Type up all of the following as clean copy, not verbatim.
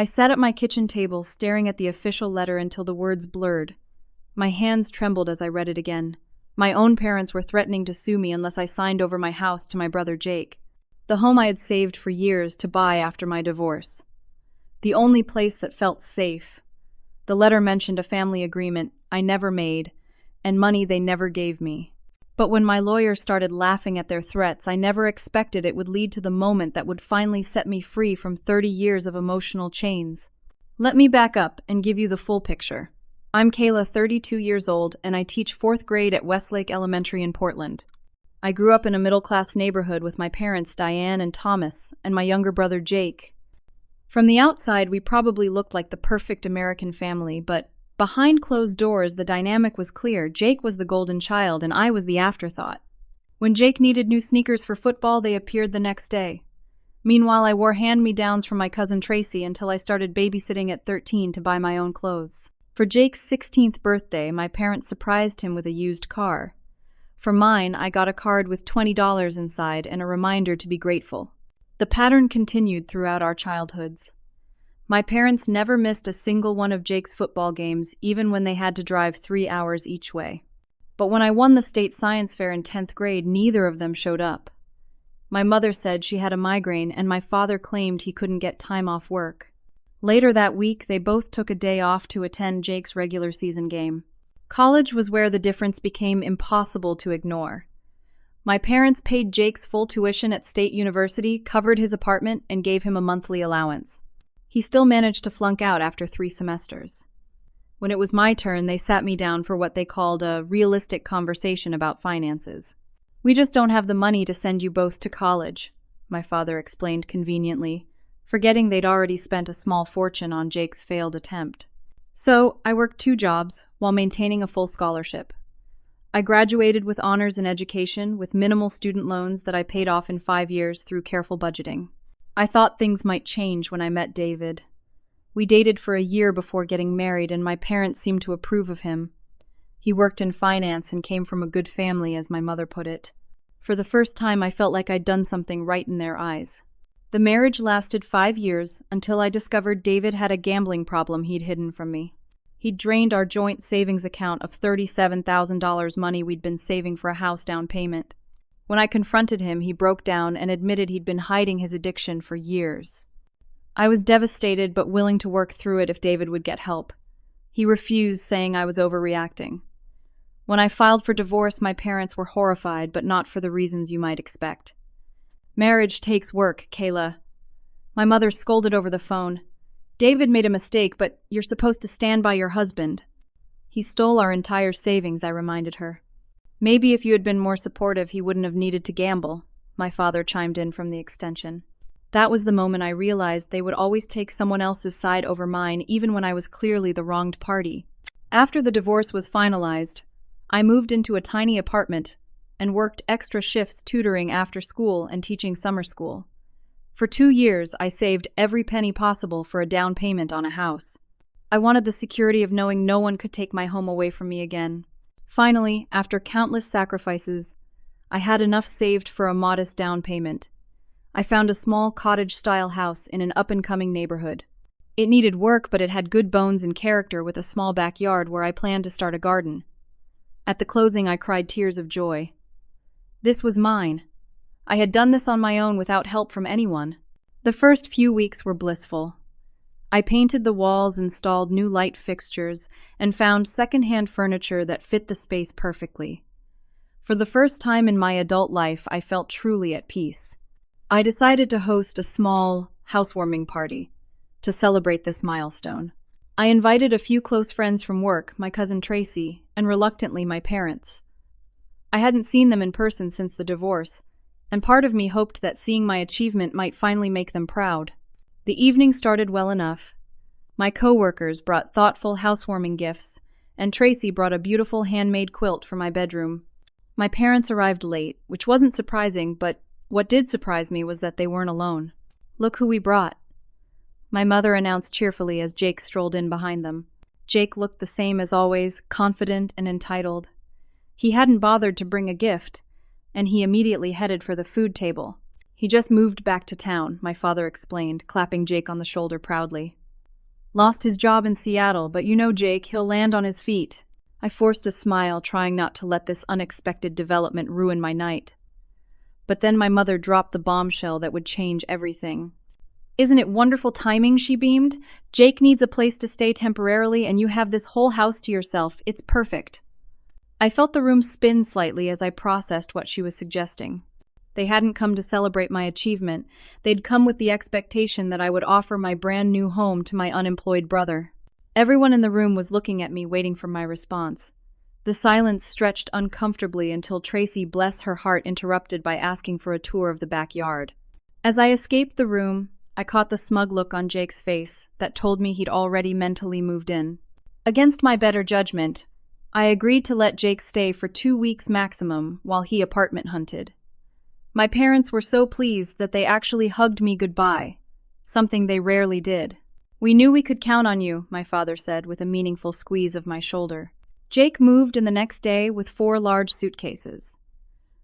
I sat at my kitchen table, staring at the official letter until the words blurred. My hands trembled as I read it again. My own parents were threatening to sue me unless I signed over my house to my brother Jake, the home I had saved for years to buy after my divorce. The only place that felt safe. The letter mentioned a family agreement I never made, and money they never gave me. But when my lawyer started laughing at their threats, I never expected it would lead to the moment that would finally set me free from 30 years of emotional chains. Let me back up and give you the full picture. I'm Kayla, 32 years old, and I teach 4th grade at Westlake Elementary in Portland. I grew up in a middle-class neighborhood with my parents Diane and Thomas, and my younger brother Jake. From the outside, we probably looked like the perfect American family, but behind closed doors, the dynamic was clear. Jake was the golden child, and I was the afterthought. When Jake needed new sneakers for football, they appeared the next day. Meanwhile, I wore hand-me-downs from my cousin Tracy until I started babysitting at 13 to buy my own clothes. For Jake's 16th birthday, my parents surprised him with a used car. For mine, I got a card with $20 inside and a reminder to be grateful. The pattern continued throughout our childhoods. My parents never missed a single one of Jake's football games, even when they had to drive 3 hours each way. But when I won the state science fair in 10th grade, neither of them showed up. My mother said she had a migraine, and my father claimed he couldn't get time off work. Later that week, they both took a day off to attend Jake's regular season game. College was where the difference became impossible to ignore. My parents paid Jake's full tuition at State University, covered his apartment, and gave him a monthly allowance. He still managed to flunk out after 3 semesters. When it was my turn, they sat me down for what they called a realistic conversation about finances. "We just don't have the money to send you both to college," my father explained conveniently, forgetting they'd already spent a small fortune on Jake's failed attempt. So, I worked 2 jobs while maintaining a full scholarship. I graduated with honors in education with minimal student loans that I paid off in 5 years through careful budgeting. I thought things might change when I met David. We dated for a year before getting married, and my parents seemed to approve of him. He worked in finance and came from a good family, as my mother put it. For the first time, I felt like I'd done something right in their eyes. The marriage lasted 5 years until I discovered David had a gambling problem he'd hidden from me. He'd drained our joint savings account of $37,000 money we'd been saving for a house down payment. When I confronted him, he broke down and admitted he'd been hiding his addiction for years. I was devastated but willing to work through it if David would get help. He refused, saying I was overreacting. When I filed for divorce, my parents were horrified, but not for the reasons you might expect. "Marriage takes work, Kayla." My mother scolded over the phone. "David made a mistake, but you're supposed to stand by your husband." "He stole our entire savings," I reminded her. "Maybe if you had been more supportive, he wouldn't have needed to gamble," my father chimed in from the extension. That was the moment I realized they would always take someone else's side over mine, even when I was clearly the wronged party. After the divorce was finalized, I moved into a tiny apartment and worked extra shifts tutoring after school and teaching summer school. For 2 years, I saved every penny possible for a down payment on a house. I wanted the security of knowing no one could take my home away from me again. Finally, after countless sacrifices, I had enough saved for a modest down payment. I found a small cottage-style house in an up-and-coming neighborhood. It needed work, but it had good bones and character with a small backyard where I planned to start a garden. At the closing, I cried tears of joy. This was mine. I had done this on my own without help from anyone. The first few weeks were blissful. I painted the walls, installed new light fixtures, and found second-hand furniture that fit the space perfectly. For the first time in my adult life, I felt truly at peace. I decided to host a small housewarming party to celebrate this milestone. I invited a few close friends from work, my cousin Tracy, and reluctantly my parents. I hadn't seen them in person since the divorce, and part of me hoped that seeing my achievement might finally make them proud. The evening started well enough. My coworkers brought thoughtful housewarming gifts, and Tracy brought a beautiful handmade quilt for my bedroom. My parents arrived late, which wasn't surprising, but what did surprise me was that they weren't alone. "Look who we brought," my mother announced cheerfully as Jake strolled in behind them. Jake looked the same as always, confident and entitled. He hadn't bothered to bring a gift, and he immediately headed for the food table. "He just moved back to town," my father explained, clapping Jake on the shoulder proudly. Lost his job in Seattle, but you know Jake, he'll land on his feet. I forced a smile, trying not to let this unexpected development ruin my night. But then my mother dropped the bombshell that would change everything. Isn't it wonderful timing, she beamed. Jake needs a place to stay temporarily, and you have this whole house to yourself. It's perfect. I felt the room spin slightly as I processed what she was suggesting. They hadn't come to celebrate my achievement. They'd come with the expectation that I would offer my brand new home to my unemployed brother. Everyone in the room was looking at me, waiting for my response. The silence stretched uncomfortably until Tracy, bless her heart, interrupted by asking for a tour of the backyard. As I escaped the room, I caught the smug look on Jake's face that told me he'd already mentally moved in. Against my better judgment, I agreed to let Jake stay for 2 weeks maximum while he apartment hunted. My parents were so pleased that they actually hugged me goodbye, something they rarely did. We knew we could count on you, my father said with a meaningful squeeze of my shoulder. Jake moved in the next day with 4 large suitcases.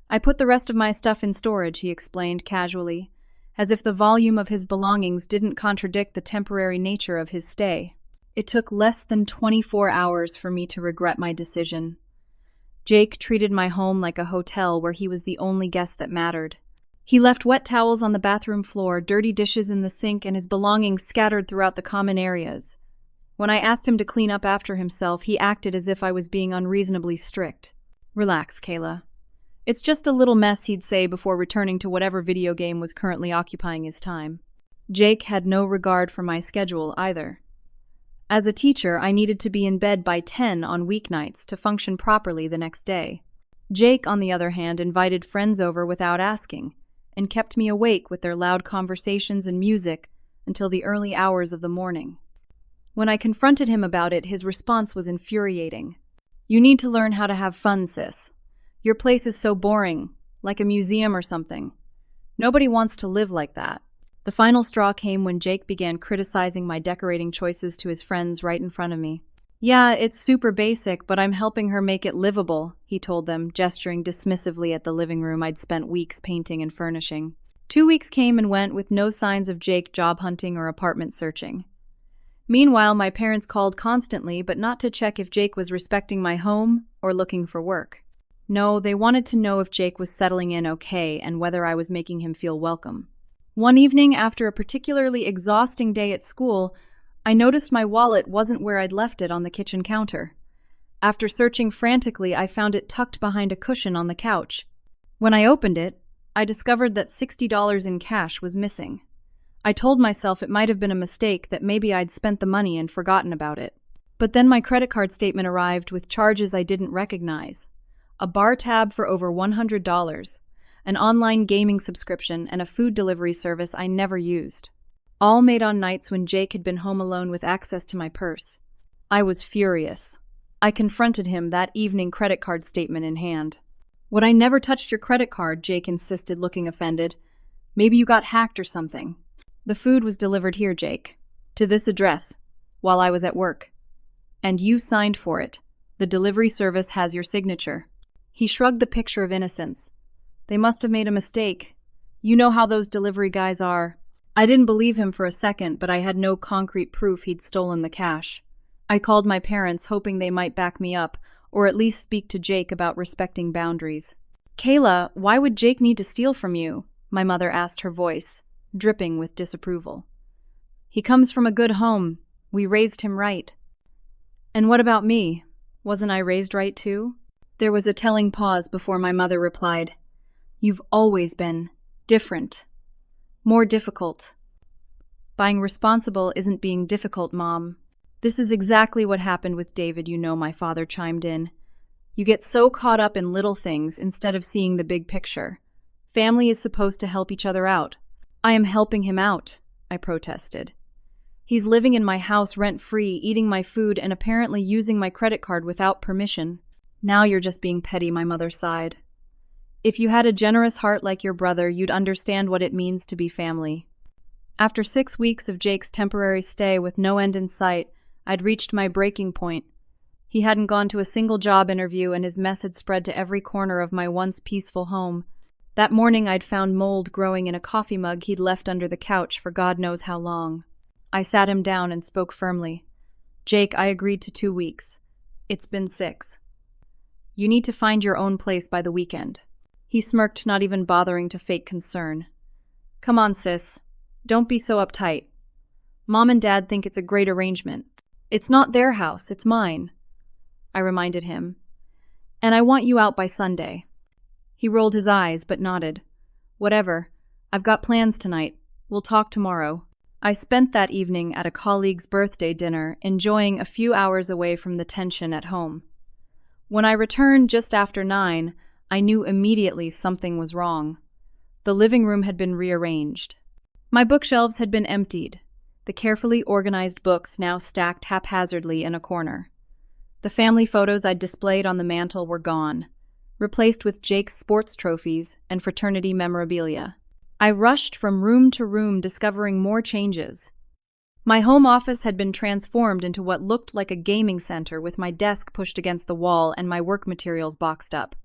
I put the rest of my stuff in storage, he explained casually, as if the volume of his belongings didn't contradict the temporary nature of his stay. It took less than 24 hours for me to regret my decision. Jake treated my home like a hotel where he was the only guest that mattered. He left wet towels on the bathroom floor, dirty dishes in the sink, and his belongings scattered throughout the common areas. When I asked him to clean up after himself, he acted as if I was being unreasonably strict. Relax, Kayla. It's just a little mess, he'd say before returning to whatever video game was currently occupying his time. Jake had no regard for my schedule either. As a teacher, I needed to be in bed by 10 on weeknights to function properly the next day. Jake, on the other hand, invited friends over without asking, and kept me awake with their loud conversations and music until the early hours of the morning. When I confronted him about it, his response was infuriating. You need to learn how to have fun, sis. Your place is so boring, like a museum or something. Nobody wants to live like that. The final straw came when Jake began criticizing my decorating choices to his friends right in front of me. Yeah, it's super basic, but I'm helping her make it livable, he told them, gesturing dismissively at the living room I'd spent weeks painting and furnishing. 2 weeks came and went with no signs of Jake job hunting or apartment searching. Meanwhile, my parents called constantly, but not to check if Jake was respecting my home or looking for work. No, they wanted to know if Jake was settling in okay and whether I was making him feel welcome. One evening, after a particularly exhausting day at school, I noticed my wallet wasn't where I'd left it on the kitchen counter. After searching frantically, I found it tucked behind a cushion on the couch. When I opened it, I discovered that $60 in cash was missing. I told myself it might have been a mistake, that maybe I'd spent the money and forgotten about it. But then my credit card statement arrived with charges I didn't recognize. A bar tab for over $100, an online gaming subscription, and a food delivery service I never used. All made on nights when Jake had been home alone with access to my purse. I was furious. I confronted him, that evening credit card statement in hand. What, I never touched your credit card, Jake insisted, looking offended. Maybe you got hacked or something. The food was delivered here, Jake, to this address, while I was at work. And you signed for it. The delivery service has your signature. He shrugged the picture of innocence. They must have made a mistake. You know how those delivery guys are. I didn't believe him for a second, but I had no concrete proof he'd stolen the cash. I called my parents, hoping they might back me up, or at least speak to Jake about respecting boundaries. Kayla, why would Jake need to steal from you? My mother asked, her voice dripping with disapproval. He comes from a good home. We raised him right. And what about me? Wasn't I raised right too? There was a telling pause before my mother replied. You've always been different. More difficult. Being responsible isn't being difficult, Mom. This is exactly what happened with David, you know, my father chimed in. You get so caught up in little things instead of seeing the big picture. Family is supposed to help each other out. I am helping him out, I protested. He's living in my house rent-free, eating my food, and apparently using my credit card without permission. Now you're just being petty, my mother sighed. If you had a generous heart like your brother, you'd understand what it means to be family. After 6 weeks of Jake's temporary stay with no end in sight, I'd reached my breaking point. He hadn't gone to a single job interview, and his mess had spread to every corner of my once peaceful home. That morning I'd found mold growing in a coffee mug he'd left under the couch for God knows how long. I sat him down and spoke firmly. Jake, I agreed to 2 weeks. It's been 6. You need to find your own place by the weekend. He smirked, not even bothering to fake concern. Come on, sis. Don't be so uptight. Mom and Dad think it's a great arrangement. It's not their house, it's mine, I reminded him. And I want you out by Sunday. He rolled his eyes, but nodded. Whatever. I've got plans tonight. We'll talk tomorrow. I spent that evening at a colleague's birthday dinner, enjoying a few hours away from the tension at home. When I returned just after 9, I knew immediately something was wrong. The living room had been rearranged. My bookshelves had been emptied, the carefully organized books now stacked haphazardly in a corner. The family photos I'd displayed on the mantel were gone, replaced with Jake's sports trophies and fraternity memorabilia. I rushed from room to room, discovering more changes. My home office had been transformed into what looked like a gaming center, with my desk pushed against the wall and my work materials boxed up.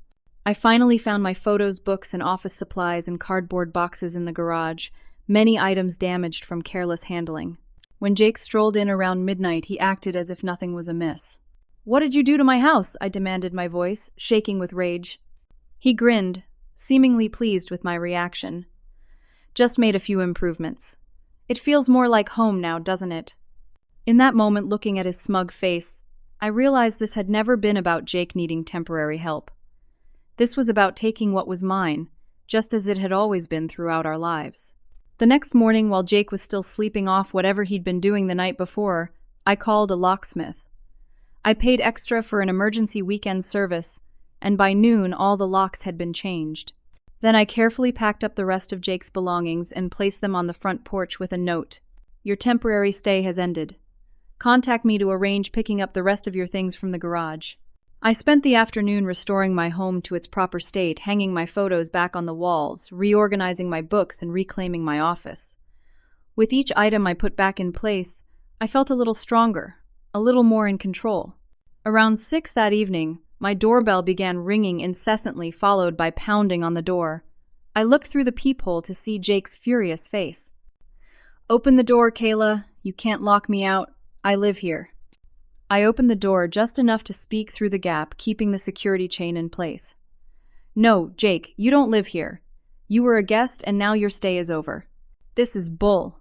I finally found my photos, books, and office supplies in cardboard boxes in the garage, many items damaged from careless handling. When Jake strolled in around midnight, he acted as if nothing was amiss. What did you do to my house? I demanded, my voice shaking with rage. He grinned, seemingly pleased with my reaction. Just made a few improvements. It feels more like home now, doesn't it? In that moment, looking at his smug face, I realized this had never been about Jake needing temporary help. This was about taking what was mine, just as it had always been throughout our lives. The next morning, while Jake was still sleeping off whatever he'd been doing the night before, I called a locksmith. I paid extra for an emergency weekend service, and by noon all the locks had been changed. Then I carefully packed up the rest of Jake's belongings and placed them on the front porch with a note. Your temporary stay has ended. Contact me to arrange picking up the rest of your things from the garage. I spent the afternoon restoring my home to its proper state, hanging my photos back on the walls, reorganizing my books, and reclaiming my office. With each item I put back in place, I felt a little stronger, a little more in control. Around 6 that evening, my doorbell began ringing incessantly, followed by pounding on the door. I looked through the peephole to see Jake's furious face. Open the door, Kayla. You can't lock me out. I live here. I opened the door just enough to speak through the gap, keeping the security chain in place. No, Jake, you don't live here. You were a guest and now your stay is over. This is bull.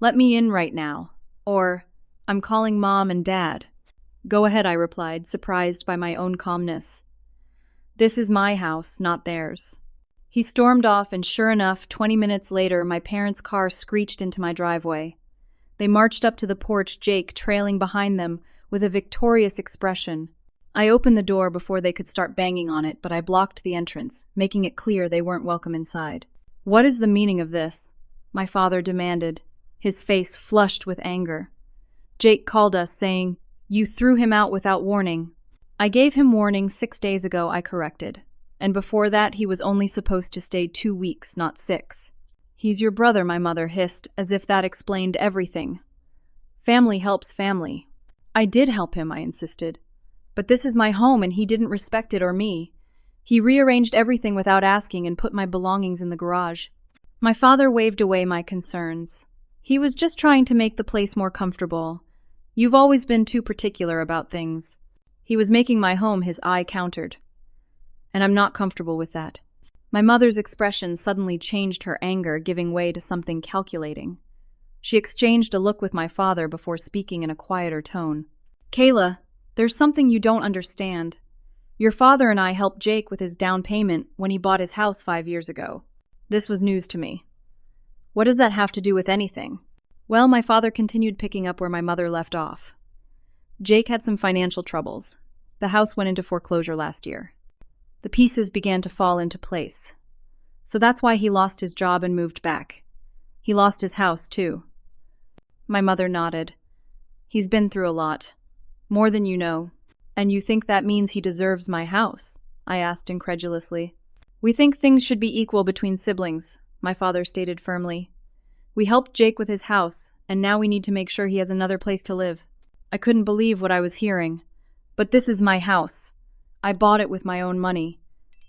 Let me in right now. Or, I'm calling Mom and Dad. Go ahead, I replied, surprised by my own calmness. This is my house, not theirs. He stormed off, and sure enough, 20 minutes later, my parents' car screeched into my driveway. They marched up to the porch, Jake trailing behind them with a victorious expression. I opened the door before they could start banging on it, but I blocked the entrance, making it clear they weren't welcome inside. What is the meaning of this? My father demanded, his face flushed with anger. Jake called us, saying, You threw him out without warning. I gave him warning 6 days ago, I corrected. And before that, he was only supposed to stay 2 weeks, not 6. He's your brother, my mother hissed, as if that explained everything. Family helps family. I did help him, I insisted. But this is my home, and he didn't respect it or me. He rearranged everything without asking and put my belongings in the garage. My father waved away my concerns. He was just trying to make the place more comfortable. You've always been too particular about things. He was making my home his eye countered. And I'm not comfortable with that. My mother's expression suddenly changed, her anger giving way to something calculating. She exchanged a look with my father before speaking in a quieter tone. Kayla, there's something you don't understand. Your father and I helped Jake with his down payment when he bought his house 5 years ago. This was news to me. What does that have to do with anything? Well, my father continued, picking up where my mother left off. Jake had some financial troubles. The house went into foreclosure last year. The pieces began to fall into place. So that's why he lost his job and moved back. He lost his house, too. My mother nodded. He's been through a lot. More than you know. And you think that means he deserves my house? I asked incredulously. We think things should be equal between siblings, my father stated firmly. We helped Jake with his house, and now we need to make sure he has another place to live. I couldn't believe what I was hearing. But this is my house. I bought it with my own money.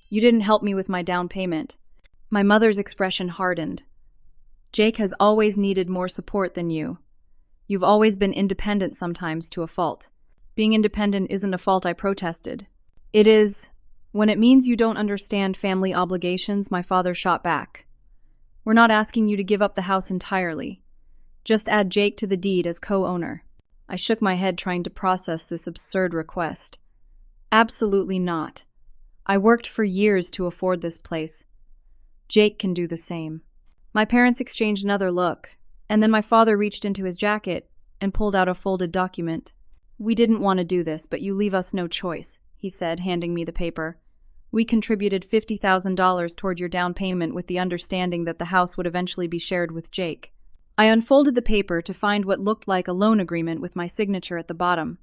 You didn't help me with my down payment. My mother's expression hardened. Jake has always needed more support than you. You've always been independent sometimes to a fault. Being independent isn't a fault I protested. It is. When it means you don't understand family obligations, my father shot back. We're not asking you to give up the house entirely. Just add Jake to the deed as co-owner. I shook my head trying to process this absurd request. Absolutely not. I worked for years to afford this place. Jake can do the same. My parents exchanged another look, and then my father reached into his jacket and pulled out a folded document. We didn't want to do this, but you leave us no choice, he said, handing me the paper. We contributed $50,000 toward your down payment with the understanding that the house would eventually be shared with Jake. I unfolded the paper to find what looked like a loan agreement with my signature at the bottom,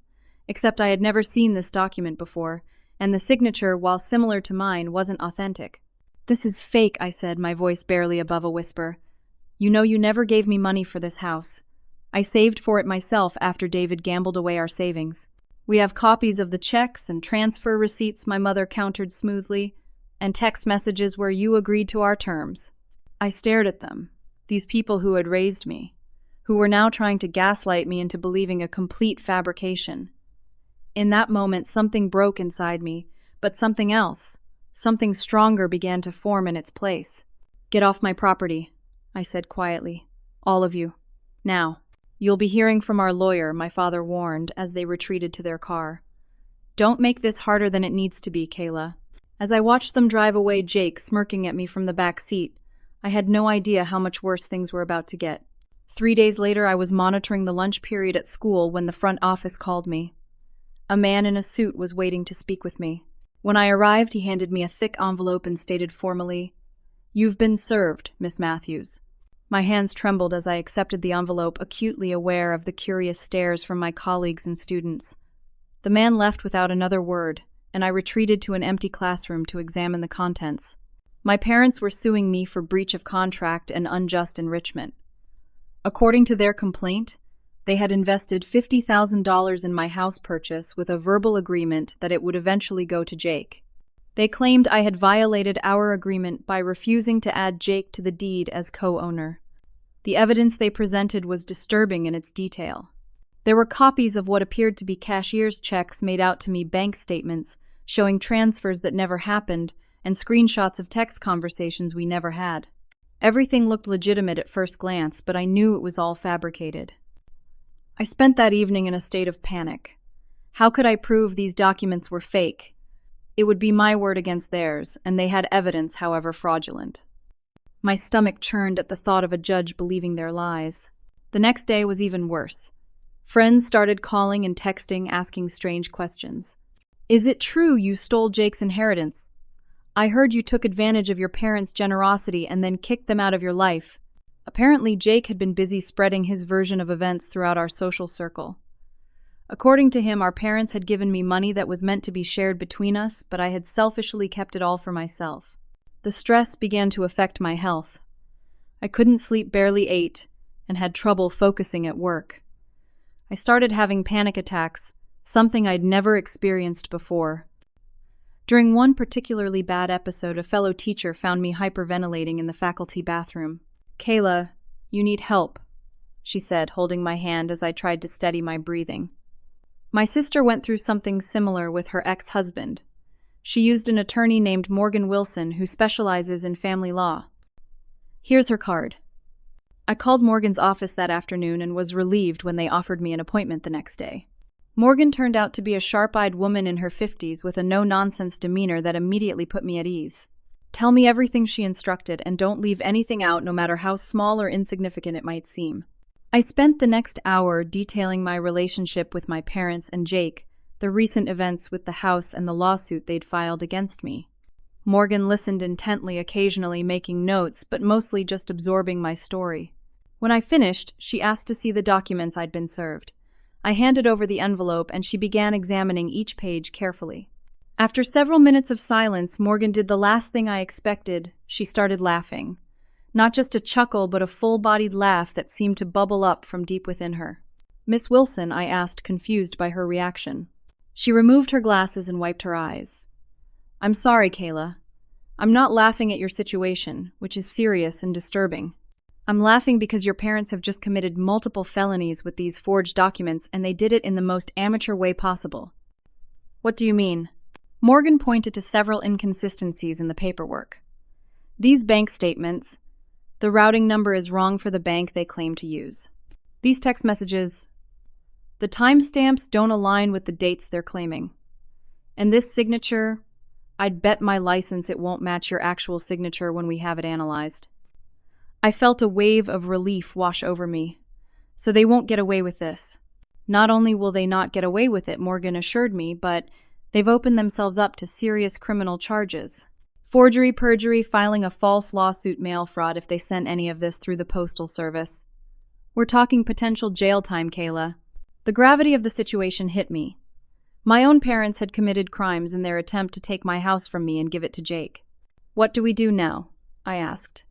except I had never seen this document before, and the signature, while similar to mine, wasn't authentic. This is fake, I said, my voice barely above a whisper. You know you never gave me money for this house. I saved for it myself after David gambled away our savings. We have copies of the checks and transfer receipts, my mother countered smoothly, and text messages where you agreed to our terms. I stared at them, these people who had raised me, who were now trying to gaslight me into believing a complete fabrication. In that moment, something broke inside me, but something else, something stronger began to form in its place. Get off my property, I said quietly. All of you. Now. You'll be hearing from our lawyer, my father warned as they retreated to their car. Don't make this harder than it needs to be, Kayla. As I watched them drive away, Jake smirking at me from the back seat, I had no idea how much worse things were about to get. 3 days later, I was monitoring the lunch period at school when the front office called me. A man in a suit was waiting to speak with me. When I arrived, he handed me a thick envelope and stated formally, "You've been served, Miss Matthews." My hands trembled as I accepted the envelope, acutely aware of the curious stares from my colleagues and students. The man left without another word, and I retreated to an empty classroom to examine the contents. My parents were suing me for breach of contract and unjust enrichment. According to their complaint, they had invested $50,000 in my house purchase with a verbal agreement that it would eventually go to Jake. They claimed I had violated our agreement by refusing to add Jake to the deed as co-owner. The evidence they presented was disturbing in its detail. There were copies of what appeared to be cashier's checks made out to me, bank statements showing transfers that never happened, and screenshots of text conversations we never had. Everything looked legitimate at first glance, but I knew it was all fabricated. I spent that evening in a state of panic. How could I prove these documents were fake? It would be my word against theirs, and they had evidence, however fraudulent. My stomach churned at the thought of a judge believing their lies. The next day was even worse. Friends started calling and texting, asking strange questions. Is it true you stole Jake's inheritance? I heard you took advantage of your parents' generosity and then kicked them out of your life. Apparently, Jake had been busy spreading his version of events throughout our social circle. According to him, our parents had given me money that was meant to be shared between us, but I had selfishly kept it all for myself. The stress began to affect my health. I couldn't sleep, barely ate, and had trouble focusing at work. I started having panic attacks, something I'd never experienced before. During one particularly bad episode, a fellow teacher found me hyperventilating in the faculty bathroom. "Kayla, you need help," she said, holding my hand as I tried to steady my breathing. My sister went through something similar with her ex-husband. She used an attorney named Morgan Wilson who specializes in family law. Here's her card. I called Morgan's office that afternoon and was relieved when they offered me an appointment the next day. Morgan turned out to be a sharp-eyed woman in her 50s with a no-nonsense demeanor that immediately put me at ease. Tell me everything, she instructed, and don't leave anything out, no matter how small or insignificant it might seem. I spent the next hour detailing my relationship with my parents and Jake, the recent events with the house and the lawsuit they'd filed against me. Morgan listened intently, occasionally making notes, but mostly just absorbing my story. When I finished, she asked to see the documents I'd been served. I handed over the envelope and she began examining each page carefully. After several minutes of silence, Morgan did the last thing I expected. She started laughing. Not just a chuckle, but a full-bodied laugh that seemed to bubble up from deep within her. "Miss Wilson?" I asked, confused by her reaction. She removed her glasses and wiped her eyes. "I'm sorry, Kayla. I'm not laughing at your situation, which is serious and disturbing. I'm laughing because your parents have just committed multiple felonies with these forged documents, and they did it in the most amateur way possible. What do you mean? Morgan pointed to several inconsistencies in the paperwork. These bank statements, the routing number is wrong for the bank they claim to use. These text messages, the timestamps don't align with the dates they're claiming. And this signature, I'd bet my license it won't match your actual signature when we have it analyzed. I felt a wave of relief wash over me. So they won't get away with this. Not only will they not get away with it, Morgan assured me, but they've opened themselves up to serious criminal charges. Forgery, perjury, filing a false lawsuit, mail fraud if they sent any of this through the postal service. We're talking potential jail time, Kayla. The gravity of the situation hit me. My own parents had committed crimes in their attempt to take my house from me and give it to Jake. What do we do now? I asked.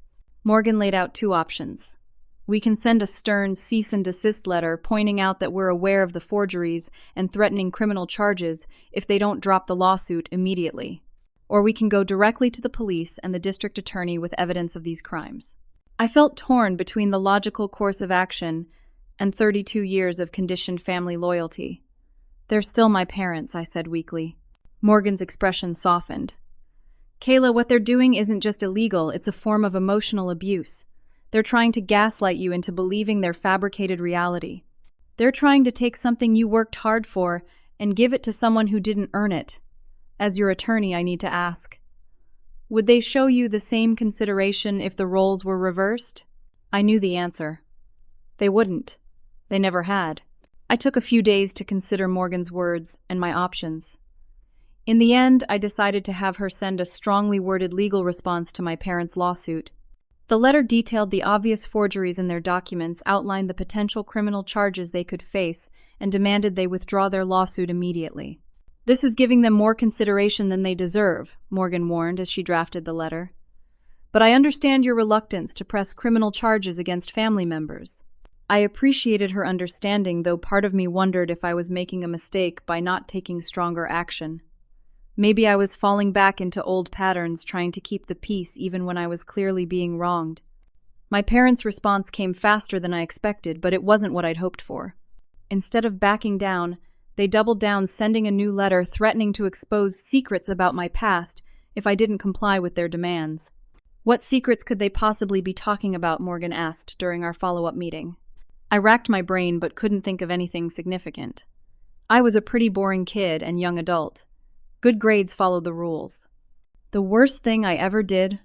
Morgan laid out two options. We can send a stern cease and desist letter pointing out that we're aware of the forgeries and threatening criminal charges if they don't drop the lawsuit immediately. Or we can go directly to the police and the district attorney with evidence of these crimes. I felt torn between the logical course of action and 32 years of conditioned family loyalty. They're still my parents, I said weakly. Morgan's expression softened. Kayla, what they're doing isn't just illegal, it's a form of emotional abuse. They're trying to gaslight you into believing their fabricated reality. They're trying to take something you worked hard for and give it to someone who didn't earn it. As your attorney, I need to ask, would they show you the same consideration if the roles were reversed? I knew the answer. They wouldn't. They never had. I took a few days to consider Morgan's words and my options. In the end, I decided to have her send a strongly worded legal response to my parents' lawsuit. The letter detailed the obvious forgeries in their documents, outlined the potential criminal charges they could face, and demanded they withdraw their lawsuit immediately. This is giving them more consideration than they deserve, Morgan warned as she drafted the letter. But I understand your reluctance to press criminal charges against family members. I appreciated her understanding, though part of me wondered if I was making a mistake by not taking stronger action. Maybe I was falling back into old patterns, trying to keep the peace even when I was clearly being wronged. My parents' response came faster than I expected, but it wasn't what I'd hoped for. Instead of backing down, they doubled down, sending a new letter threatening to expose secrets about my past if I didn't comply with their demands. What secrets could they possibly be talking about? Morgan asked during our follow-up meeting. I racked my brain but couldn't think of anything significant. I was a pretty boring kid and young adult. Good grades followed the rules. The worst thing I ever did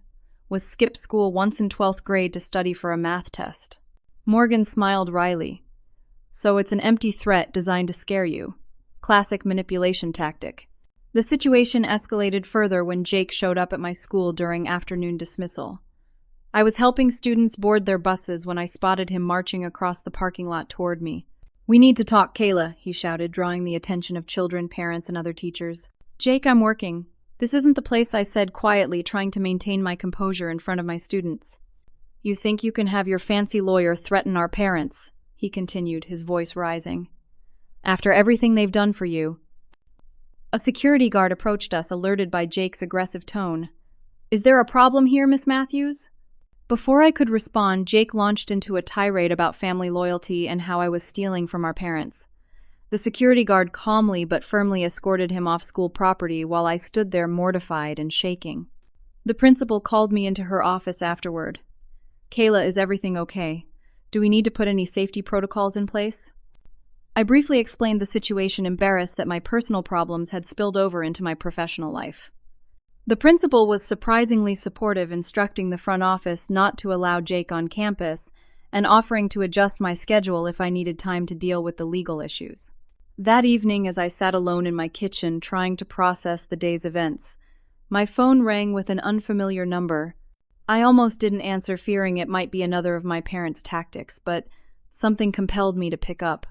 was skip school once in 12th grade to study for a math test. Morgan smiled wryly. So it's an empty threat designed to scare you. Classic manipulation tactic. The situation escalated further when Jake showed up at my school during afternoon dismissal. I was helping students board their buses when I spotted him marching across the parking lot toward me. We need to talk, Kayla, he shouted, drawing the attention of children, parents, and other teachers. Jake, I'm working. This isn't the place, I said quietly, trying to maintain my composure in front of my students. You think you can have your fancy lawyer threaten our parents? He continued, his voice rising. After everything they've done for you. A security guard approached us, alerted by Jake's aggressive tone. Is there a problem here, Miss Matthews? Before I could respond, Jake launched into a tirade about family loyalty and how I was stealing from our parents. The security guard calmly but firmly escorted him off school property while I stood there mortified and shaking. The principal called me into her office afterward. Kayla, is everything okay? Do we need to put any safety protocols in place? I briefly explained the situation, embarrassed that my personal problems had spilled over into my professional life. The principal was surprisingly supportive, instructing the front office not to allow Jake on campus and offering to adjust my schedule if I needed time to deal with the legal issues. That evening, as I sat alone in my kitchen trying to process the day's events, my phone rang with an unfamiliar number. I almost didn't answer, fearing it might be another of my parents' tactics, but something compelled me to pick up.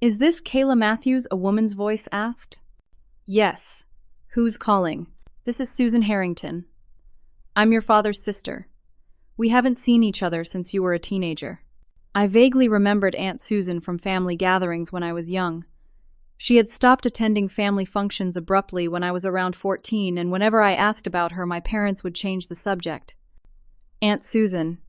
Is this Kayla Matthews? A woman's voice asked. Yes. Who's calling? This is Susan Harrington. I'm your father's sister. We haven't seen each other since you were a teenager. I vaguely remembered Aunt Susan from family gatherings when I was young. She had stopped attending family functions abruptly when I was around 14, and whenever I asked about her, my parents would change the subject. Aunt Susan.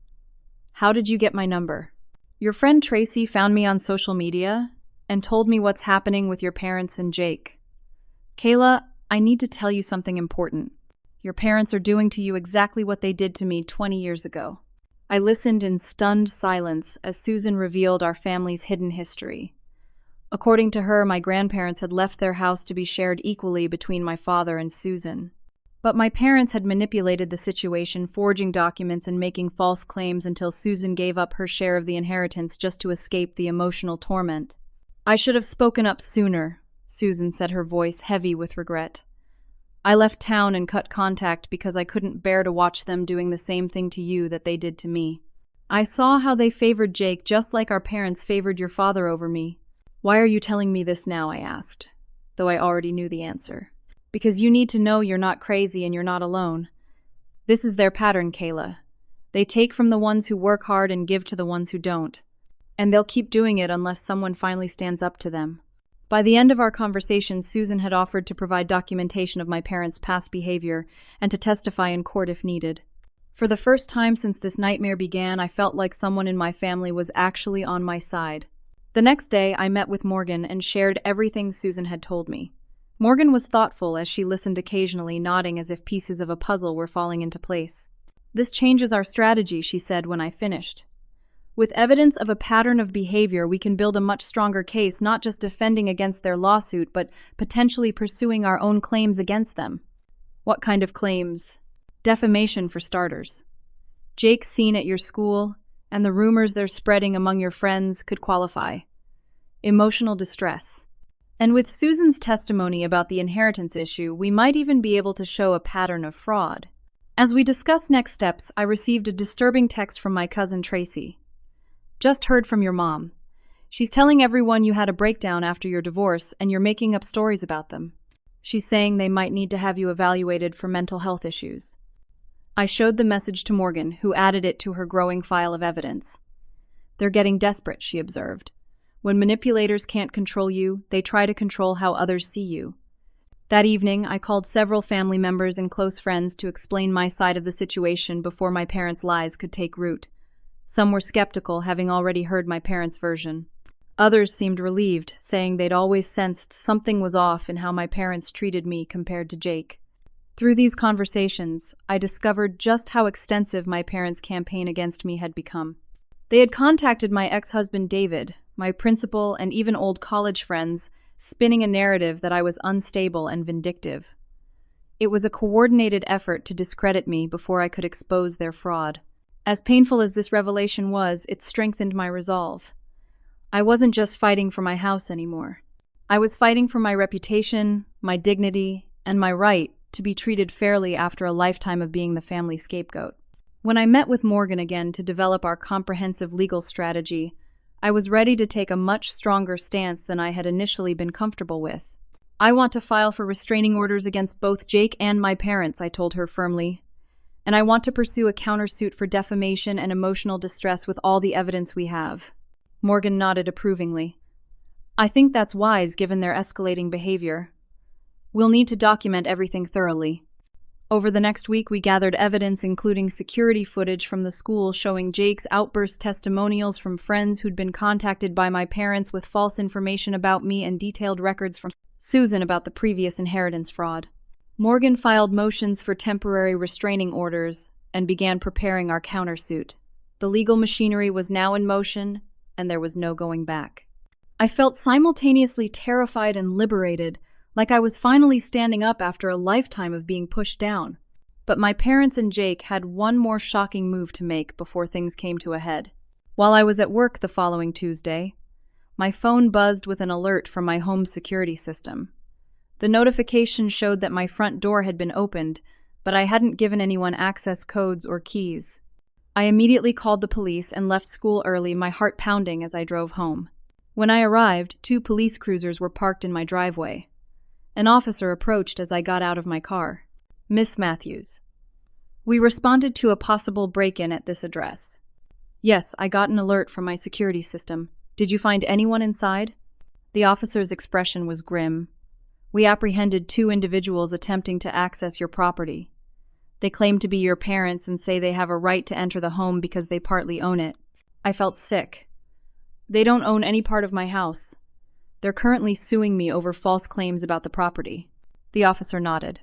How did you get my number? Your friend Tracy found me on social media and told me what's happening with your parents and Jake. Kayla, I need to tell you something important. Your parents are doing to you exactly what they did to me 20 years ago. I listened in stunned silence as Susan revealed our family's hidden history. According to her, my grandparents had left their house to be shared equally between my father and Susan. But my parents had manipulated the situation, forging documents and making false claims until Susan gave up her share of the inheritance just to escape the emotional torment. I should have spoken up sooner, Susan said, her voice heavy with regret. I left town and cut contact because I couldn't bear to watch them doing the same thing to you that they did to me. I saw how they favored Jake just like our parents favored your father over me. Why are you telling me this now, I asked, though I already knew the answer. Because you need to know you're not crazy and you're not alone. This is their pattern, Kayla. They take from the ones who work hard and give to the ones who don't. And they'll keep doing it unless someone finally stands up to them. By the end of our conversation, Susan had offered to provide documentation of my parents' past behavior and to testify in court if needed. For the first time since this nightmare began, I felt like someone in my family was actually on my side. The next day, I met with Morgan and shared everything Susan had told me. Morgan was thoughtful as she listened occasionally, nodding as if pieces of a puzzle were falling into place. This changes our strategy, she said when I finished. With evidence of a pattern of behavior, we can build a much stronger case, not just defending against their lawsuit, but potentially pursuing our own claims against them. What kind of claims? Defamation, for starters. Jake's seen at your school, and the rumors they're spreading among your friends could qualify. Emotional distress. And with Susan's testimony about the inheritance issue, we might even be able to show a pattern of fraud. As we discuss next steps, I received a disturbing text from my cousin Tracy. Just heard from your mom. She's telling everyone you had a breakdown after your divorce and you're making up stories about them. She's saying they might need to have you evaluated for mental health issues. I showed the message to Morgan, who added it to her growing file of evidence. They're getting desperate, she observed. When manipulators can't control you, they try to control how others see you. That evening, I called several family members and close friends to explain my side of the situation before my parents' lies could take root. Some were skeptical, having already heard my parents' version. Others seemed relieved, saying they'd always sensed something was off in how my parents treated me compared to Jake. Through these conversations, I discovered just how extensive my parents' campaign against me had become. They had contacted my ex-husband David, my principal, and even old college friends, spinning a narrative that I was unstable and vindictive. It was a coordinated effort to discredit me before I could expose their fraud. As painful as this revelation was, it strengthened my resolve. I wasn't just fighting for my house anymore. I was fighting for my reputation, my dignity, and my right to be treated fairly after a lifetime of being the family scapegoat. When I met with Morgan again to develop our comprehensive legal strategy, I was ready to take a much stronger stance than I had initially been comfortable with. I want to file for restraining orders against both Jake and my parents, I told her firmly. And I want to pursue a countersuit for defamation and emotional distress with all the evidence we have. Morgan nodded approvingly. I think that's wise given their escalating behavior. We'll need to document everything thoroughly. Over the next week, we gathered evidence including security footage from the school showing Jake's outburst, testimonials from friends who'd been contacted by my parents with false information about me, and detailed records from Susan about the previous inheritance fraud. Morgan filed motions for temporary restraining orders and began preparing our countersuit. The legal machinery was now in motion, and there was no going back. I felt simultaneously terrified and liberated, like I was finally standing up after a lifetime of being pushed down. But my parents and Jake had one more shocking move to make before things came to a head. While I was at work the following Tuesday, my phone buzzed with an alert from my home security system. The notification showed that my front door had been opened, but I hadn't given anyone access codes or keys. I immediately called the police and left school early, my heart pounding as I drove home. When I arrived, 2 police cruisers were parked in my driveway. An officer approached as I got out of my car. Miss Matthews. We responded to a possible break-in at this address. Yes, I got an alert from my security system. Did you find anyone inside? The officer's expression was grim. We apprehended 2 individuals attempting to access your property. They claim to be your parents and say they have a right to enter the home because they partly own it. I felt sick. They don't own any part of my house. They're currently suing me over false claims about the property. The officer nodded.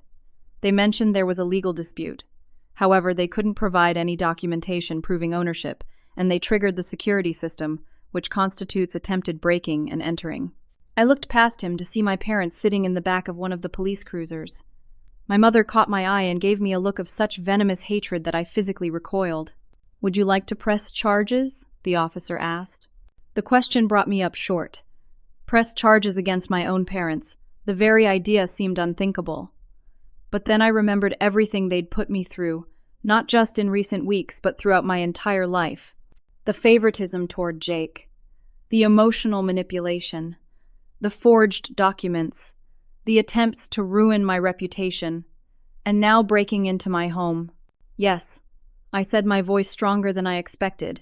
They mentioned there was a legal dispute. However, they couldn't provide any documentation proving ownership, and they triggered the security system, which constitutes attempted breaking and entering. I looked past him to see my parents sitting in the back of one of the police cruisers. My mother caught my eye and gave me a look of such venomous hatred that I physically recoiled. "Would you like to press charges?" the officer asked. The question brought me up short. Press charges against my own parents. The very idea seemed unthinkable. But then I remembered everything they'd put me through, not just in recent weeks, but throughout my entire life. The favoritism toward Jake, the emotional manipulation, the forged documents, the attempts to ruin my reputation, and now breaking into my home. Yes, I said, my voice stronger than I expected.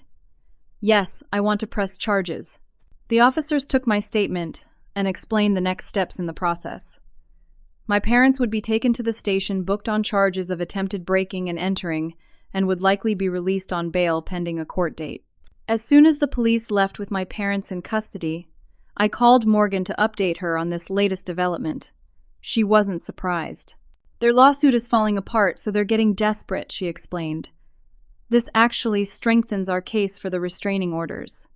Yes, I want to press charges. The officers took my statement and explained the next steps in the process. My parents would be taken to the station, booked on charges of attempted breaking and entering, and would likely be released on bail pending a court date. As soon as the police left with my parents in custody, I called Morgan to update her on this latest development. She wasn't surprised. Their lawsuit is falling apart, so they're getting desperate, she explained. This actually strengthens our case for the restraining orders.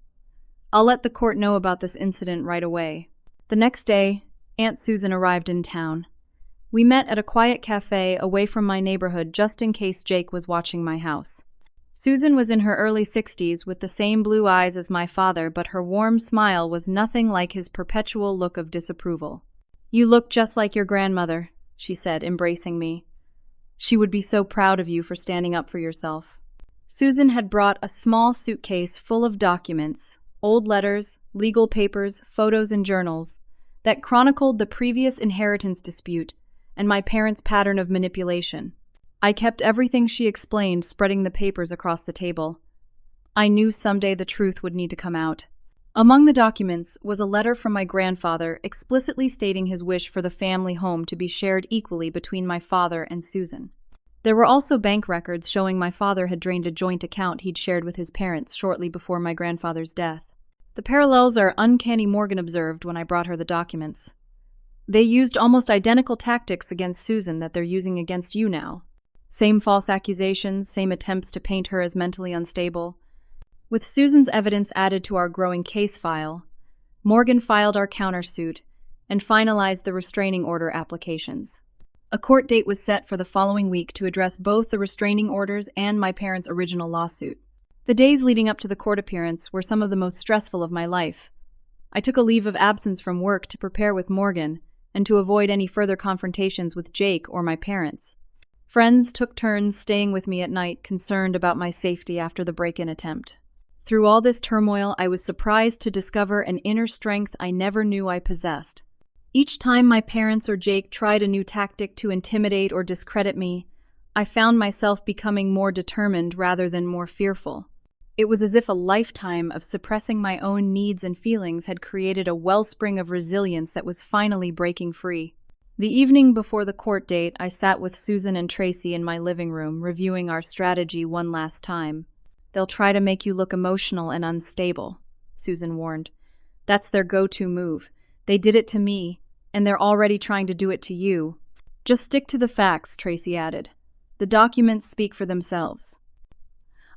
I'll let the court know about this incident right away. The next day, Aunt Susan arrived in town. We met at a quiet cafe away from my neighborhood just in case Jake was watching my house. Susan was in her early 60s with the same blue eyes as my father, but her warm smile was nothing like his perpetual look of disapproval. "You look just like your grandmother," she said, embracing me. "She would be so proud of you for standing up for yourself." Susan had brought a small suitcase full of documents, old letters, legal papers, photos, and journals that chronicled the previous inheritance dispute and my parents' pattern of manipulation. I kept everything she explained, spreading the papers across the table. I knew someday the truth would need to come out. Among the documents was a letter from my grandfather explicitly stating his wish for the family home to be shared equally between my father and Susan. There were also bank records showing my father had drained a joint account he'd shared with his parents shortly before my grandfather's death. The parallels are uncanny, Morgan observed when I brought her the documents. They used almost identical tactics against Susan that they're using against you now. Same false accusations, same attempts to paint her as mentally unstable. With Susan's evidence added to our growing case file, Morgan filed our countersuit and finalized the restraining order applications. A court date was set for the following week to address both the restraining orders and my parents' original lawsuit. The days leading up to the court appearance were some of the most stressful of my life. I took a leave of absence from work to prepare with Morgan and to avoid any further confrontations with Jake or my parents. Friends took turns staying with me at night, concerned about my safety after the break-in attempt. Through all this turmoil, I was surprised to discover an inner strength I never knew I possessed. Each time my parents or Jake tried a new tactic to intimidate or discredit me, I found myself becoming more determined rather than more fearful. It was as if a lifetime of suppressing my own needs and feelings had created a wellspring of resilience that was finally breaking free. The evening before the court date, I sat with Susan and Tracy in my living room, reviewing our strategy one last time. "They'll try to make you look emotional and unstable," Susan warned. "That's their go-to move. They did it to me, and they're already trying to do it to you." "Just stick to the facts," Tracy added. "The documents speak for themselves."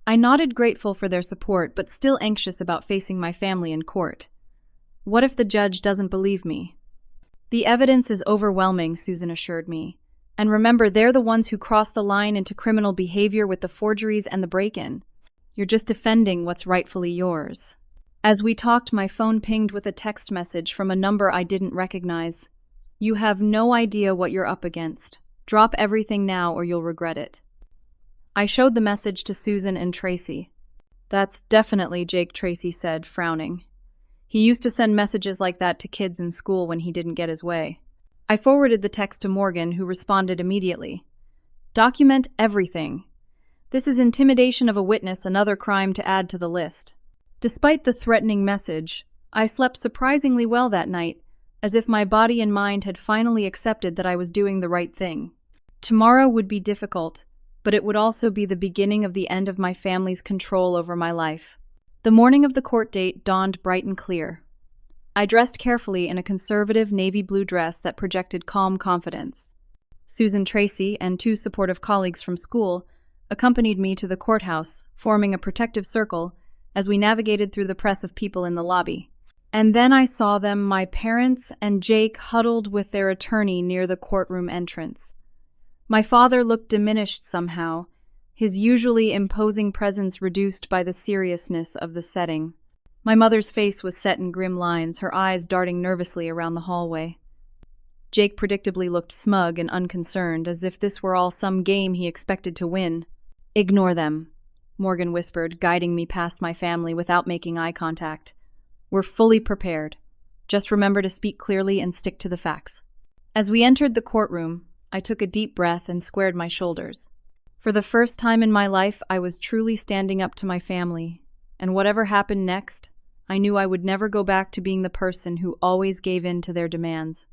I nodded, grateful for their support, but still anxious about facing my family in court. What if the judge doesn't believe me? "The evidence is overwhelming," Susan assured me. "And remember, they're the ones who crossed the line into criminal behavior with the forgeries and the break-in. You're just defending what's rightfully yours." As we talked, my phone pinged with a text message from a number I didn't recognize. "You have no idea what you're up against. Drop everything now or you'll regret it." I showed the message to Susan and Tracy. "That's definitely Jake," Tracy said, frowning. "He used to send messages like that to kids in school when he didn't get his way." I forwarded the text to Morgan, who responded immediately. "Document everything. This is intimidation of a witness, another crime to add to the list." Despite the threatening message, I slept surprisingly well that night, as if my body and mind had finally accepted that I was doing the right thing. Tomorrow would be difficult, but it would also be the beginning of the end of my family's control over my life. The morning of the court date dawned bright and clear. I dressed carefully in a conservative navy blue dress that projected calm confidence. Susan Tracy and 2 supportive colleagues from school accompanied me to the courthouse, forming a protective circle as we navigated through the press of people in the lobby. And then I saw them, my parents and Jake, huddled with their attorney near the courtroom entrance. My father looked diminished somehow, his usually imposing presence reduced by the seriousness of the setting. My mother's face was set in grim lines, her eyes darting nervously around the hallway. Jake predictably looked smug and unconcerned, as if this were all some game he expected to win. "Ignore them," Morgan whispered, guiding me past my family without making eye contact. "We're fully prepared. Just remember to speak clearly and stick to the facts." As we entered the courtroom, I took a deep breath and squared my shoulders. For the first time in my life, I was truly standing up to my family, and whatever happened next, I knew I would never go back to being the person who always gave in to their demands.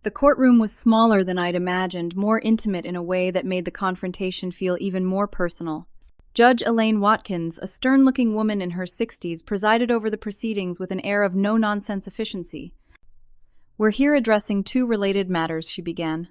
The courtroom was smaller than I'd imagined, more intimate in a way that made the confrontation feel even more personal. Judge Elaine Watkins, a stern-looking woman in her 60s, presided over the proceedings with an air of no-nonsense efficiency. "We're here addressing 2 related matters," she began.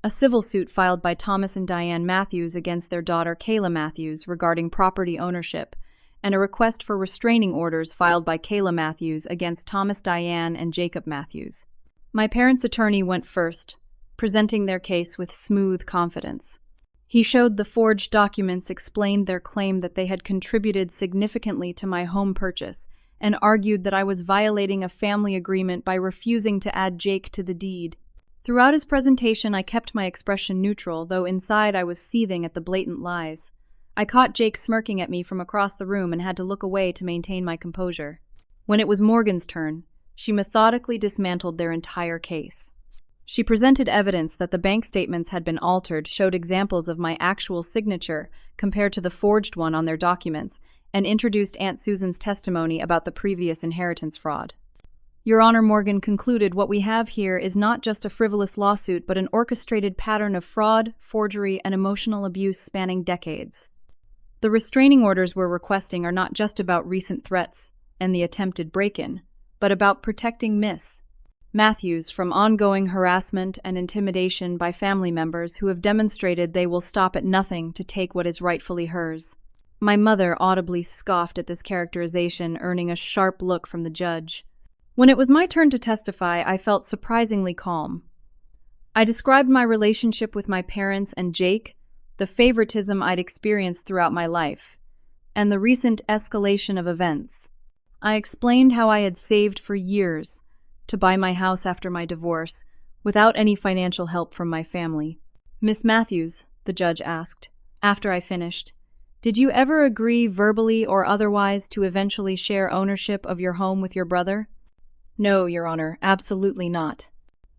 A civil suit filed by Thomas and Diane Matthews against their daughter Kayla Matthews regarding property ownership, and a request for restraining orders filed by Kayla Matthews against Thomas Diane and Jacob Matthews. My parents' attorney went first, presenting their case with smooth confidence. He showed the forged documents, explained their claim that they had contributed significantly to my home purchase, and argued that I was violating a family agreement by refusing to add Jake to the deed. Throughout his presentation, I kept my expression neutral, though inside I was seething at the blatant lies. I caught Jake smirking at me from across the room and had to look away to maintain my composure. When it was Morgan's turn, she methodically dismantled their entire case. She presented evidence that the bank statements had been altered, showed examples of my actual signature compared to the forged one on their documents, and introduced Aunt Susan's testimony about the previous inheritance fraud. Your Honor, Morgan concluded, what we have here is not just a frivolous lawsuit, but an orchestrated pattern of fraud, forgery, and emotional abuse spanning decades. The restraining orders we're requesting are not just about recent threats and the attempted break-in, but about protecting Miss Matthews from ongoing harassment and intimidation by family members who have demonstrated they will stop at nothing to take what is rightfully hers. My mother audibly scoffed at this characterization, earning a sharp look from the judge. When it was my turn to testify, I felt surprisingly calm. I described my relationship with my parents and Jake, the favoritism I'd experienced throughout my life, and the recent escalation of events. I explained how I had saved for years to buy my house after my divorce, without any financial help from my family. "Miss Matthews," the judge asked, after I finished, "did you ever agree, verbally or otherwise, to eventually share ownership of your home with your brother?" "No, Your Honor, absolutely not."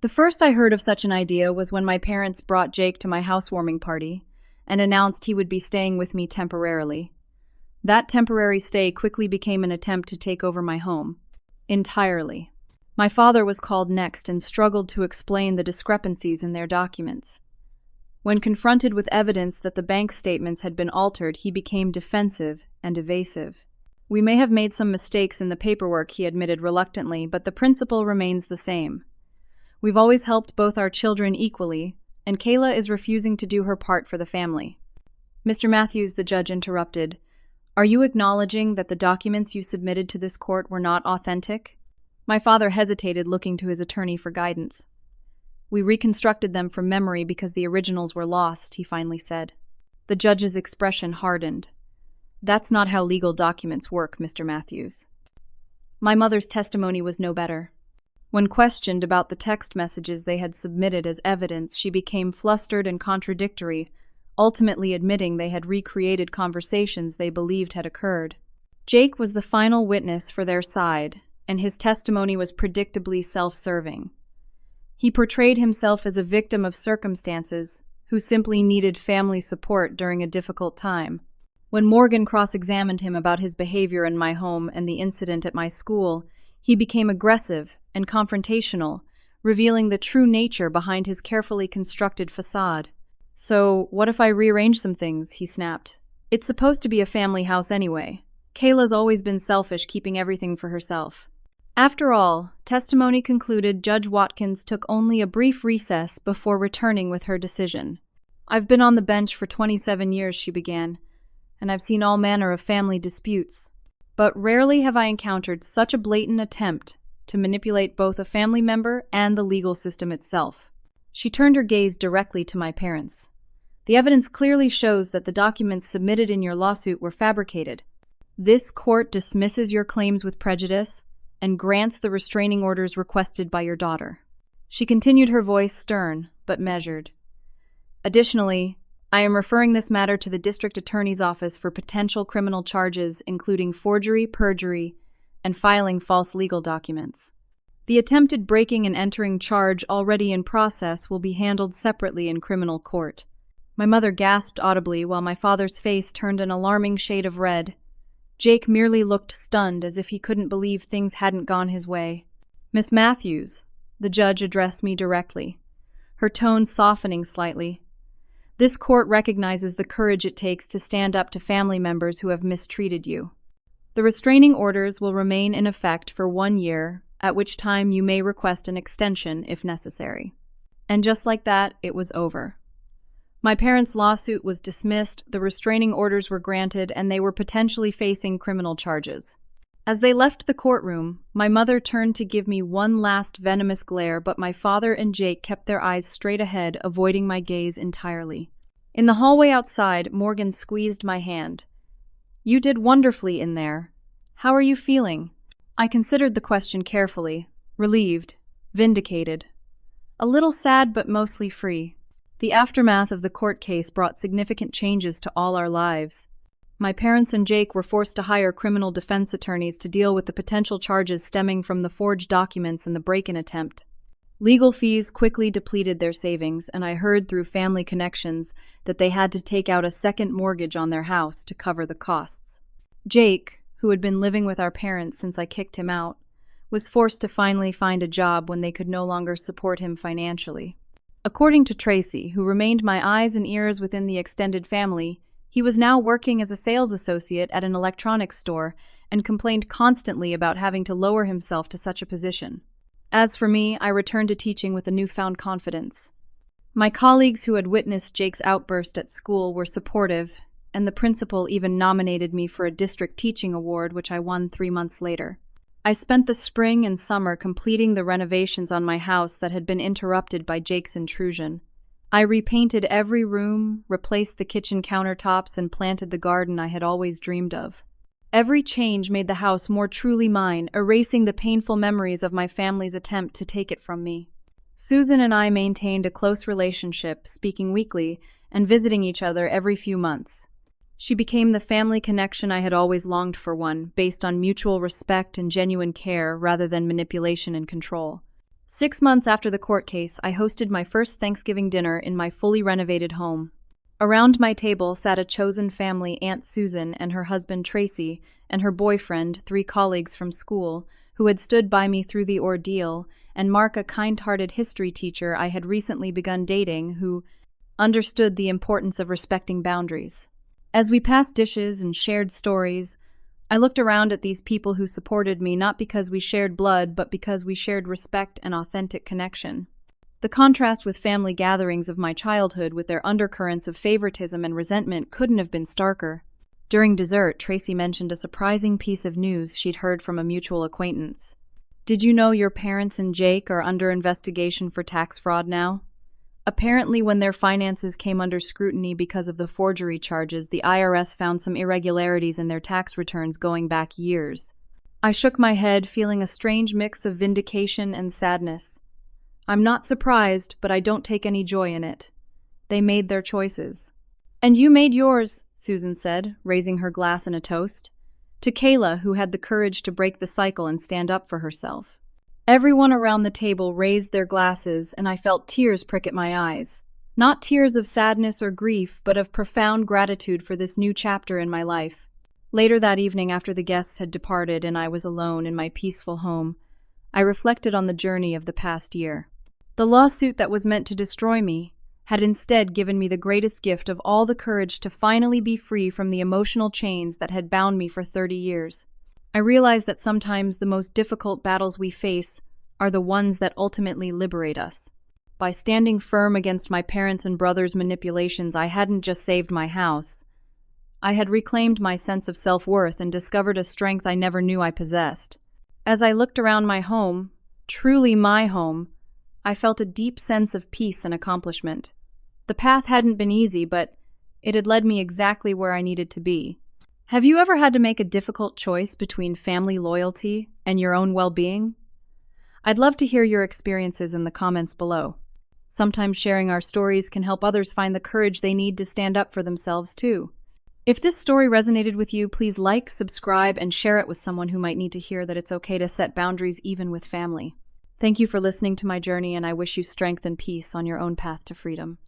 The first I heard of such an idea was when my parents brought Jake to my housewarming party and announced he would be staying with me temporarily. That temporary stay quickly became an attempt to take over my home. Entirely. My father was called next and struggled to explain the discrepancies in their documents. When confronted with evidence that the bank statements had been altered, he became defensive and evasive. "We may have made some mistakes in the paperwork," he admitted reluctantly, "but the principle remains the same. We've always helped both our children equally, and Kayla is refusing to do her part for the family." "Mr. Matthews," the judge interrupted, "are you acknowledging that the documents you submitted to this court were not authentic?" My father hesitated, looking to his attorney for guidance. "We reconstructed them from memory because the originals were lost," he finally said. The judge's expression hardened. "That's not how legal documents work, Mr. Matthews." My mother's testimony was no better. When questioned about the text messages they had submitted as evidence, she became flustered and contradictory, ultimately admitting they had recreated conversations they believed had occurred. Jake was the final witness for their side, and his testimony was predictably self-serving. He portrayed himself as a victim of circumstances who simply needed family support during a difficult time. When Morgan cross-examined him about his behavior in my home and the incident at my school, he became aggressive and confrontational, revealing the true nature behind his carefully constructed facade. So, what if I rearrange some things? He snapped. It's supposed to be a family house anyway. Kayla's always been selfish, keeping everything for herself. After all, testimony concluded Judge Watkins took only a brief recess before returning with her decision. I've been on the bench for 27 years, she began, and I've seen all manner of family disputes. But rarely have I encountered such a blatant attempt to manipulate both a family member and the legal system itself. She turned her gaze directly to my parents. The evidence clearly shows that the documents submitted in your lawsuit were fabricated. This court dismisses your claims with prejudice and grants the restraining orders requested by your daughter. She continued, her voice stern but measured. Additionally, I am referring this matter to the district attorney's office for potential criminal charges including forgery, perjury, and filing false legal documents. The attempted breaking and entering charge already in process will be handled separately in criminal court. My mother gasped audibly while my father's face turned an alarming shade of red. Jake merely looked stunned, as if he couldn't believe things hadn't gone his way. Miss Matthews, the judge addressed me directly, her tone softening slightly. This court recognizes the courage it takes to stand up to family members who have mistreated you. The restraining orders will remain in effect for 1 year, at which time you may request an extension if necessary. And just like that, it was over. My parents' lawsuit was dismissed, the restraining orders were granted, and they were potentially facing criminal charges. As they left the courtroom, my mother turned to give me one last venomous glare, but my father and Jake kept their eyes straight ahead, avoiding my gaze entirely. In the hallway outside, Morgan squeezed my hand. You did wonderfully in there. How are you feeling? I considered the question carefully, relieved, vindicated. A little sad, but mostly free. The aftermath of the court case brought significant changes to all our lives. My parents and Jake were forced to hire criminal defense attorneys to deal with the potential charges stemming from the forged documents and the break-in attempt. Legal fees quickly depleted their savings, and I heard through family connections that they had to take out a second mortgage on their house to cover the costs. Jake, who had been living with our parents since I kicked him out, was forced to finally find a job when they could no longer support him financially. According to Tracy, who remained my eyes and ears within the extended family, he was now working as a sales associate at an electronics store and complained constantly about having to lower himself to such a position. As for me, I returned to teaching with a newfound confidence. My colleagues who had witnessed Jake's outburst at school were supportive, and the principal even nominated me for a district teaching award, which I won 3 months later. I spent the spring and summer completing the renovations on my house that had been interrupted by Jake's intrusion. I repainted every room, replaced the kitchen countertops, and planted the garden I had always dreamed of. Every change made the house more truly mine, erasing the painful memories of my family's attempt to take it from me. Susan and I maintained a close relationship, speaking weekly and visiting each other every few months. She became the family connection I had always longed for, one based on mutual respect and genuine care rather than manipulation and control. 6 months after the court case, I hosted my first Thanksgiving dinner in my fully renovated home. Around my table sat a chosen family, Aunt Susan and her husband Tracy, and her boyfriend, 3 colleagues from school, who had stood by me through the ordeal, and Mark, a kind-hearted history teacher I had recently begun dating, who understood the importance of respecting boundaries. As we passed dishes and shared stories, I looked around at these people who supported me not because we shared blood, but because we shared respect and authentic connection. The contrast with family gatherings of my childhood with their undercurrents of favoritism and resentment couldn't have been starker. During dessert, Tracy mentioned a surprising piece of news she'd heard from a mutual acquaintance. Did you know your parents and Jake are under investigation for tax fraud now? Apparently, when their finances came under scrutiny because of the forgery charges, the IRS found some irregularities in their tax returns going back years. I shook my head, feeling a strange mix of vindication and sadness. I'm not surprised, but I don't take any joy in it. They made their choices. And you made yours, Susan said, raising her glass in a toast. To Kayla, who had the courage to break the cycle and stand up for herself. Everyone around the table raised their glasses, and I felt tears prick at my eyes. Not tears of sadness or grief, but of profound gratitude for this new chapter in my life. Later that evening, after the guests had departed and I was alone in my peaceful home, I reflected on the journey of the past year. The lawsuit that was meant to destroy me, had instead given me the greatest gift of all, the courage to finally be free from the emotional chains that had bound me for 30 years. I realized that sometimes the most difficult battles we face are the ones that ultimately liberate us. By standing firm against my parents' and brothers' manipulations, I hadn't just saved my house. I had reclaimed my sense of self-worth and discovered a strength I never knew I possessed. As I looked around my home, truly my home, I felt a deep sense of peace and accomplishment. The path hadn't been easy, but it had led me exactly where I needed to be. Have you ever had to make a difficult choice between family loyalty and your own well-being? I'd love to hear your experiences in the comments below. Sometimes sharing our stories can help others find the courage they need to stand up for themselves too. If this story resonated with you, please like, subscribe, and share it with someone who might need to hear that it's okay to set boundaries even with family. Thank you for listening to my journey, and I wish you strength and peace on your own path to freedom.